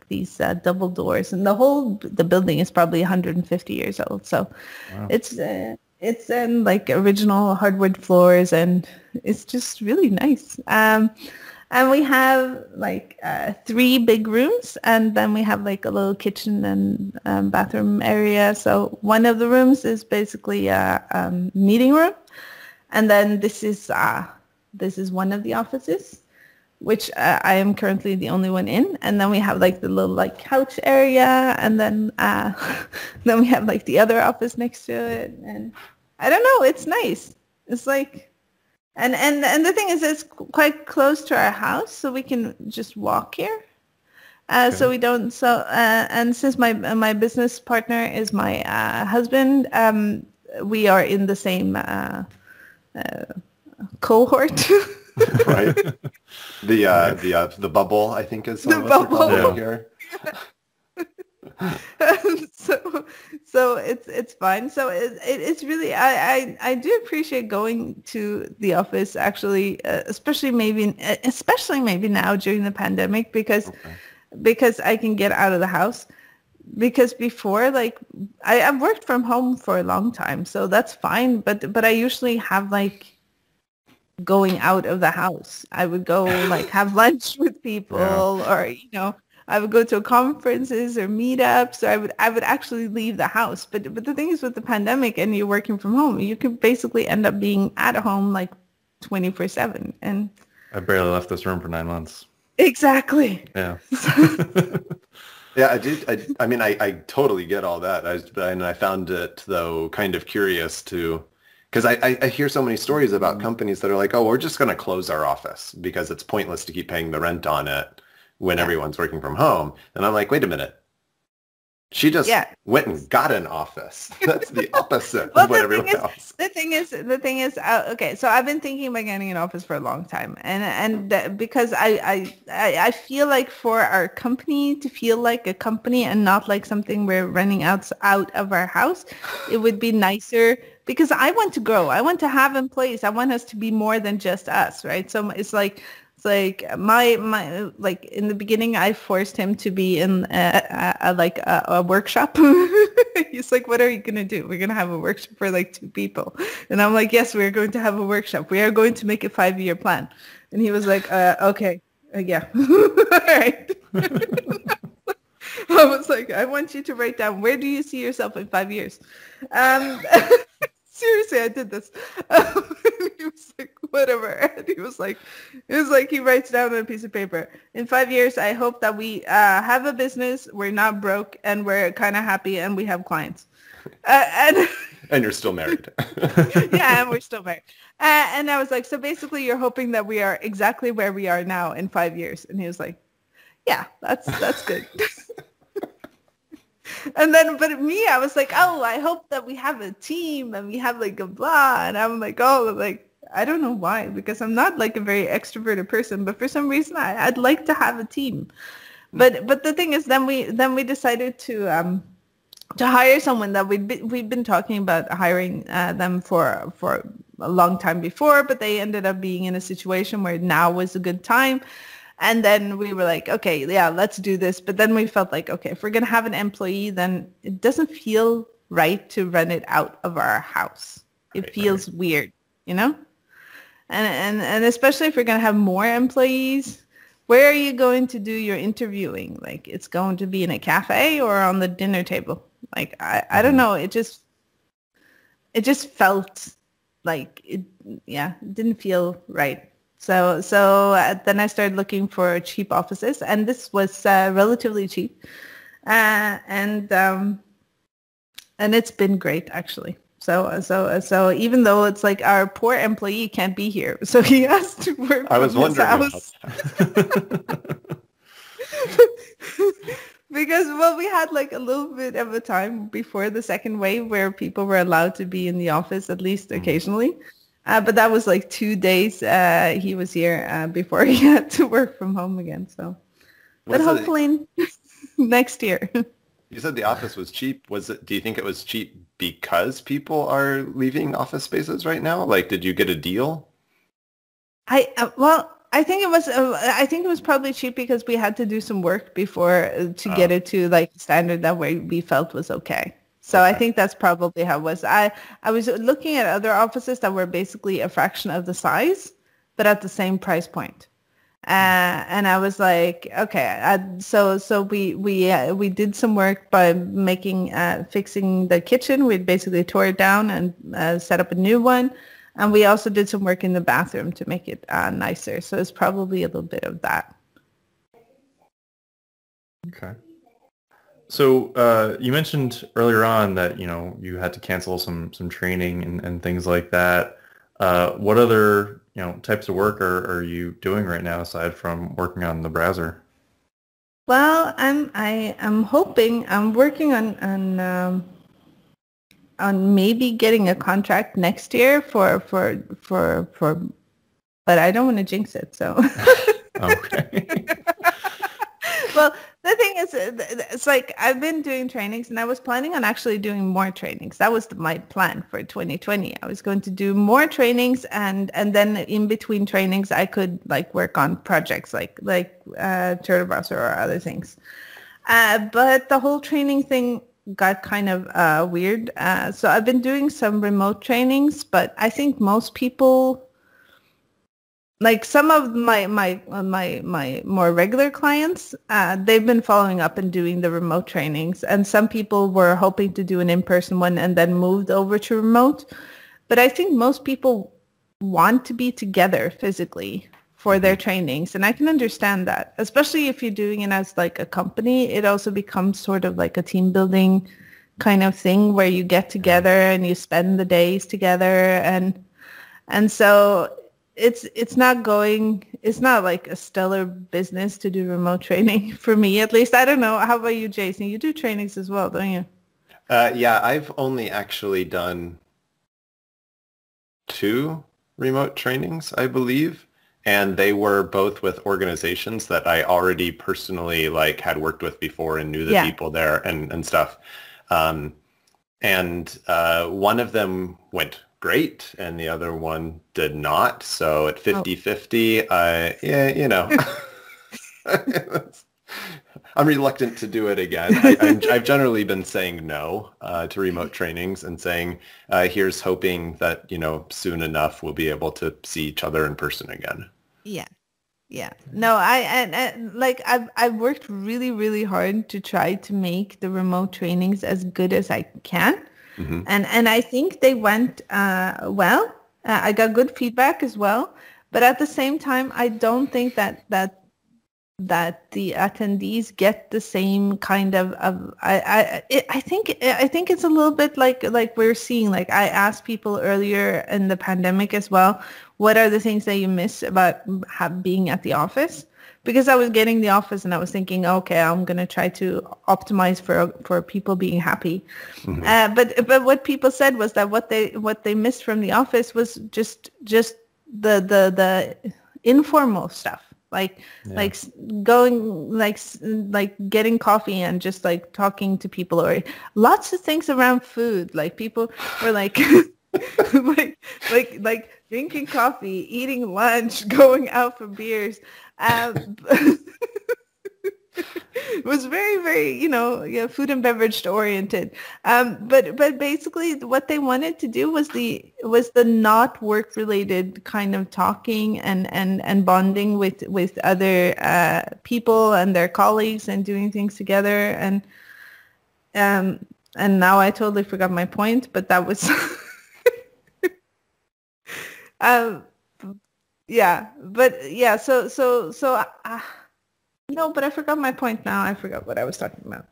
these double doors, and the building is probably 150 years old. So wow. It's in like original hardwood floors, and it's just really nice. And we have like 3 big rooms, and then we have like a little kitchen and bathroom area. So one of the rooms is basically a meeting room, and then this is one of the offices, which I am currently the only one in. And then we have like the little like couch area, and then then we have like the other office next to it. And I don't know, it's nice. It's like. And the thing is, it's quite close to our house, so we can just walk here. Okay. So we don't. So and since my business partner is my husband, we are in the same cohort. Right. The bubble, I think, is the bubble here. so it's fine. So it's really I do appreciate going to the office actually, especially maybe now during the pandemic because I can get out of the house. Because before, like I've worked from home for a long time, so that's fine. But I usually have like going out of the house. I would go like have lunch with people, or I would go to conferences or meetups, or I would actually leave the house. But the thing is, with the pandemic and you're working from home, you could basically end up being at home like 24/7. And I barely left this room for 9 months. Exactly. Yeah. Yeah, I did. I mean, I totally get all that. I found it though kind of curious because I hear so many stories about companies that are like, oh, we're just going to close our office because it's pointless to keep paying the rent on it when everyone's working from home. And I'm like, wait a minute. She just went and got an office. That's the opposite of what everyone else. The thing is, okay, so I've been thinking about getting an office for a long time. And because I feel like for our company to feel like a company and not like something we're running out of our house, it would be nicer because I want to grow. I want to have employees. I want us to be more than just us, right? So it's like my like in the beginning, I forced him to be in a workshop. He's like, "What are you gonna do? We're gonna have a workshop for like 2 people," and I'm like, "Yes, we're going to have a workshop. We are going to make a 5-year plan." And he was like, "Okay, yeah, all right." I was like, "I want you to write down where do you see yourself in 5 years." Seriously, I did this. He was like, whatever. And he was like, he writes down on a piece of paper. In 5 years, I hope that we have a business, we're not broke, and we're kind of happy, and we have clients. And you're still married. Yeah, and we're still married. And I was like, so basically, you're hoping that we are exactly where we are now in 5 years. And he was like, yeah, that's good. And then, but me, I was like, oh, I hope that we have a team and we have like a blah. And I'm like, oh, like, I don't know why, because I'm not like a very extroverted person, but for some reason I'd like to have a team. But the thing is, then we decided to hire someone that we've been talking about hiring them for a long time before, but they ended up being in a situation where now was a good time. And then we were like, okay, yeah, let's do this. But then we felt like, okay, if we're going to have an employee, then it doesn't feel right to run it out of our house. It feels weird, you know? And especially if you're going to have more employees, where are you going to do your interviewing? Like, it's going to be in a cafe or on the dinner table. Like, I don't know. It just felt like it didn't feel right. So then I started looking for cheap offices, and this was relatively cheap, and it's been great actually. So even though it's like our poor employee can't be here, so he has to work I was from his wondering house. Because, well, we had like a little bit of a time before the second wave where people were allowed to be in the office at least occasionally. But that was like 2 days he was here before he had to work from home again. So, but hopefully next year. You said the office was cheap. Do you think it was cheap because people are leaving office spaces right now? Like, did you get a deal? I think it was probably cheap because we had to do some work before to get it to like the standard that we felt was okay. So I think that's probably how it was. I was looking at other offices that were basically a fraction of the size, but at the same price point. And I was like, okay. So we did some work by fixing the kitchen. We basically tore it down and set up a new one. And we also did some work in the bathroom to make it nicer. So it's probably a little bit of that. Okay. So you mentioned earlier on that, you had to cancel some training and things like that. What other, types of work are you doing right now aside from working on the browser? Well, I'm hoping I'm working on maybe getting a contract next year for but I don't want to jinx it, so. Okay. Well, the thing is, it's like I've been doing trainings and I was planning on actually doing more trainings. That was my plan for 2020. I was going to do more trainings and then in between trainings, I could like work on projects like TurtleBrowser or other things. But the whole training thing got kind of weird. So I've been doing some remote trainings, but I think most people, like some of my more regular clients, they've been following up and doing the remote trainings. And some people were hoping to do an in-person one and then moved over to remote. But I think most people want to be together physically for their trainings. And I can understand that, especially if you're doing it as like a company. It also becomes sort of like a team building kind of thing where you get together and you spend the days together. And so it's not like a stellar business to do remote training for me, at least. I don't know. How about you, Jason? You do trainings as well, don't you? Yeah, I've only actually done 2 remote trainings, I believe. And they were both with organizations that I already personally like had worked with before and knew the people there and stuff. And one of them went great and the other one did not. So at 50-50, I'm reluctant to do it again. I've generally been saying no to remote trainings and saying, here's hoping that, soon enough we'll be able to see each other in person again. Yeah. No, I've worked really, really hard to try to make the remote trainings as good as I can. Mm-hmm. And I think they went well. I got good feedback as well. But at the same time, I don't think that the attendees get the same kind of I think it's a little bit like we're seeing. Like I asked people earlier in the pandemic as well, what are the things that you miss about being at the office? Because I was getting the office and I was thinking, okay, I'm going to try to optimize for people being happy. Mm-hmm. But what people said was that what they missed from the office was just the informal stuff. Like going like getting coffee and just like talking to people, or lots of things around food. Like people were like like drinking coffee, eating lunch, going out for beers. It was very, very, food and beverage oriented. But basically, what they wanted to do was the not work related kind of talking and bonding with other people and their colleagues and doing things together. And now I totally forgot my point, but that was. No, but I forgot my point now. I forgot what I was talking about.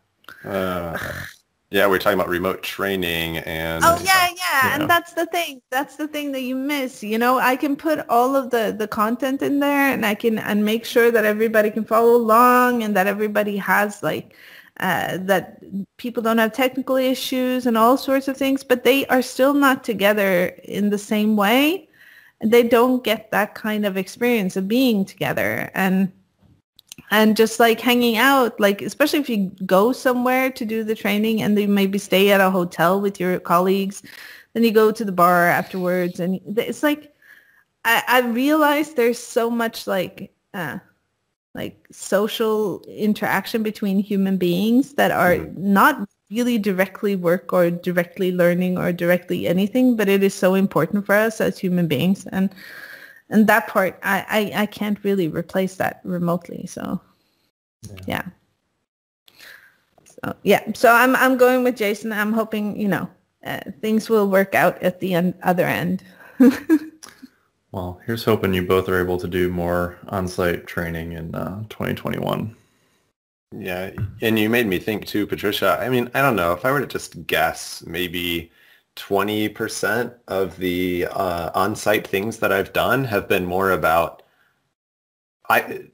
Yeah, we're talking about remote training and... Oh, yeah. And that's the thing. That's the thing that you miss. I can put all of the content in there and make sure that everybody can follow along and that everybody has that people don't have technical issues and all sorts of things, but they are still not together in the same way. They don't get that kind of experience of being together. And just hanging out, especially if you go somewhere to do the training and you maybe stay at a hotel with your colleagues, then you go to the bar afterwards. And it's I realized there's so much social interaction between human beings that are not really directly work or directly learning or directly anything, but it is so important for us as human beings. And that part, I can't really replace that remotely. So, yeah. So I'm going with Jason. I'm hoping, things will work out at the other end. Well, here's hoping you both are able to do more on-site training in 2021. Yeah, and you made me think too, Patricia. I mean, I don't know. If I were to just guess, maybe 20% of the on-site things that I've done have been more about, at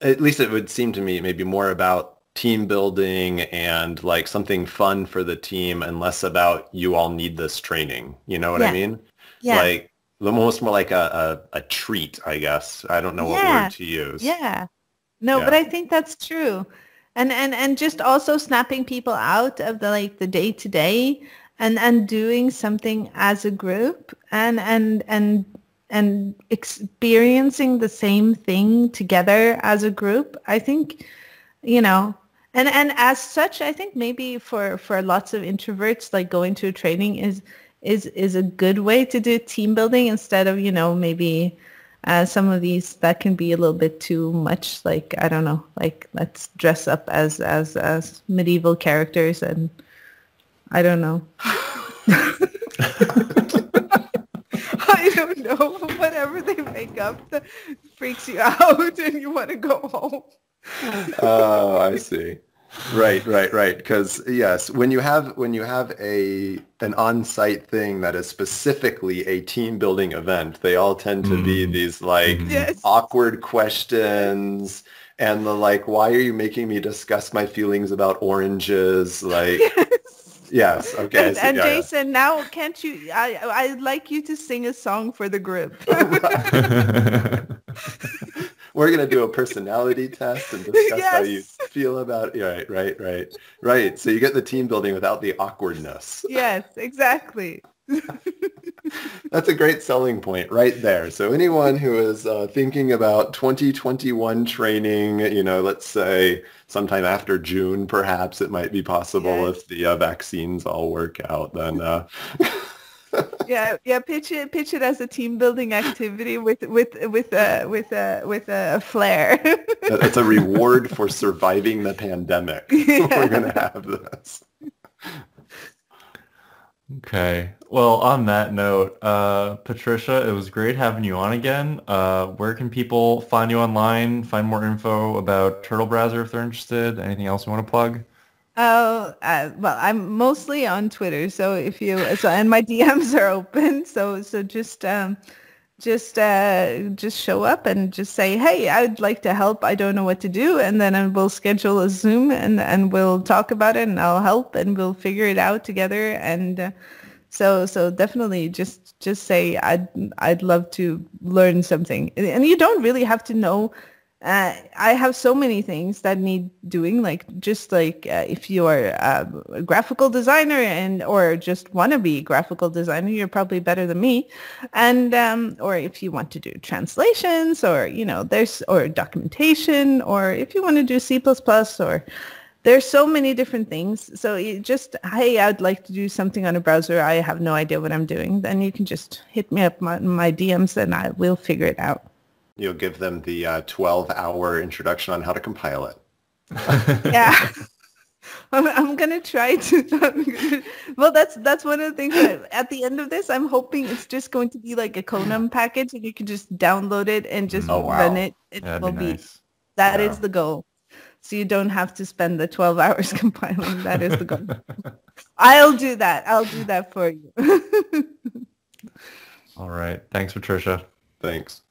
least it would seem to me, maybe more about team building and something fun for the team and less about you all need this training. You know what I mean? Yeah. Almost more like a treat, I guess. I don't know what word to use. Yeah. No, but I think that's true. And just also snapping people out of the day to day and doing something as a group and experiencing the same thing together as a group. I think, and as such, I think maybe for lots of introverts, going to a training is a good way to do team building instead of, maybe some of these that can be a little bit too much. I don't know, let's dress up as medieval characters and I don't know. I don't know. Whatever they make up that freaks you out and you want to go home. Oh, I see. Right. Because yes, when you have an on-site thing that is specifically a team building event, they all tend to be these awkward questions and the why are you making me discuss my feelings about oranges? Yes. Okay. And Jason, now can't you? I'd like you to sing a song for the group. We're gonna do a personality test and discuss how you feel about it. Right. So you get the team building without the awkwardness. Yes, exactly. That's a great selling point right there. So anyone who is thinking about 2021 training, let's say sometime after June, perhaps it might be possible if the vaccines all work out. Then pitch it as a team building activity with a flair. It's a reward for surviving the pandemic. We're gonna have this. Okay. Well, on that note, Patricia, it was great having you on again. Where can people find you online, find more info about TurtleBrowser if they're interested? Anything else you want to plug? Well, I'm mostly on Twitter, so and my DMs are open, so just show up and just say, hey, I'd like to help. I don't know what to do. And then we'll schedule a Zoom and we'll talk about it and I'll help and we'll figure it out together. And so definitely just say, I'd love to learn something. And you don't really have to know I have so many things that need doing, like just like if you're a graphical designer or just want to be a graphical designer, you're probably better than me. And or if you want to do translations or, or documentation, or if you want to do C++, or there's so many different things. So you just, hey, I'd like to do something on a browser. I have no idea what I'm doing. Then you can just hit me up my DMs and I will figure it out. You'll give them the 12-hour introduction on how to compile it. Yeah. I'm going to try to. Well, that's one of the things that at the end of this, I'm hoping it's just going to be like a Chromium package and you can just download it and just run it. It will be nice. That is the goal. So you don't have to spend the 12 hours compiling. That is the goal. I'll do that. I'll do that for you. All right. Thanks, Patricia. Thanks.